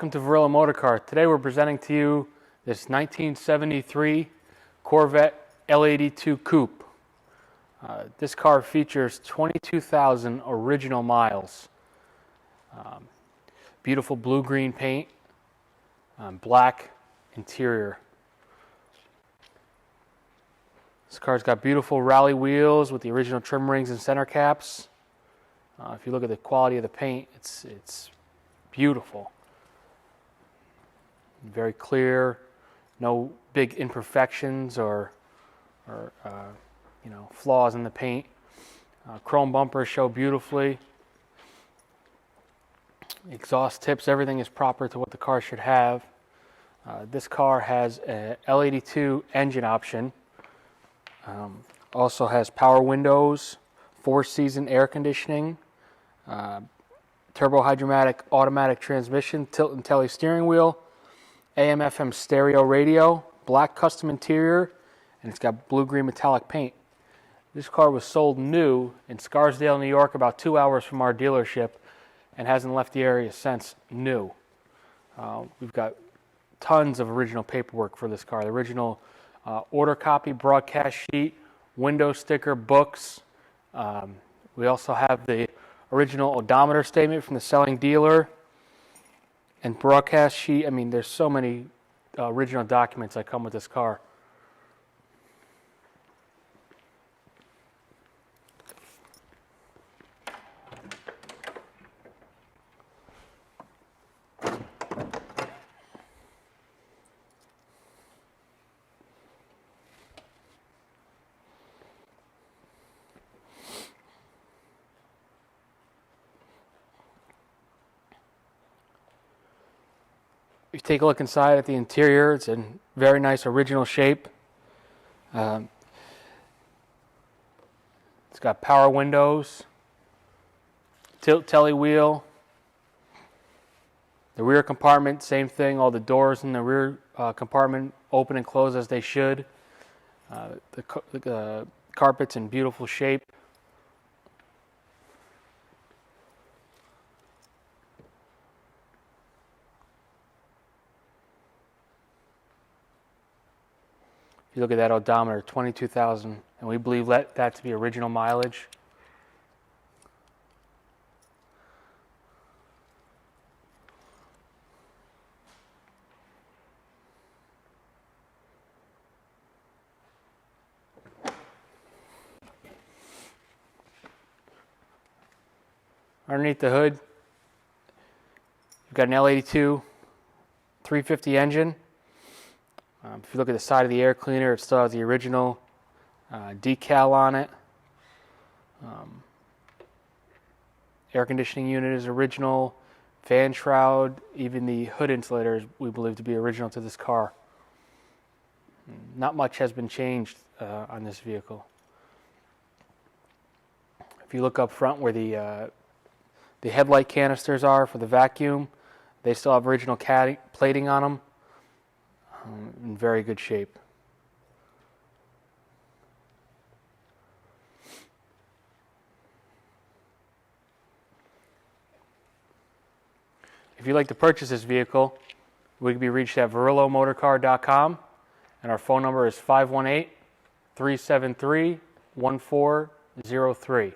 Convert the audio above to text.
welcome to Varillo Motor Car. Today we're presenting to you this 1973 Corvette L82 Coupe. This car features 22,000 original miles. Beautiful blue-green paint, black interior. This car's got beautiful rally wheels with the original trim rings and center caps. If you look at the quality of the paint, it's beautiful. Very clear, no big imperfections or flaws in the paint. Chrome bumpers show beautifully. Exhaust tips, everything is proper to what the car should have. This car has a L82 engine option. Also has power windows, 4-season air conditioning, turbo hydromatic automatic transmission, tilt and telly steering wheel, AM/FM stereo radio, black custom interior, and it's got blue-green metallic paint. This car was sold new in Scarsdale, New York, about 2 hours from our dealership, and hasn't left the area since new. We've got tons of original paperwork for this car. The original order copy, broadcast sheet, window sticker, books. We also have the original odometer statement from the selling dealer and broadcast sheet. I mean, there's so many original documents that come with this car. If you take a look inside at the interior, it's in very nice original shape. It's got power windows, tilt telly wheel. The rear compartment, same thing. All the doors in the rear compartment open and close as they should. The carpet's in beautiful shape. If you look at that odometer, 22,000, and we believe that to be original mileage. Underneath the hood, you've got an L82 350 engine. If you look at the side of the air cleaner, it still has the original decal on it. Air conditioning unit is original. Fan shroud, even the hood insulators we believe to be original to this car. Not much has been changed on this vehicle. If you look up front where the headlight canisters are for the vacuum, they still have original plating on them. In very good shape. If you'd like to purchase this vehicle, we can be reached at varillomotorcar.com, and our phone number is 518-373-1403.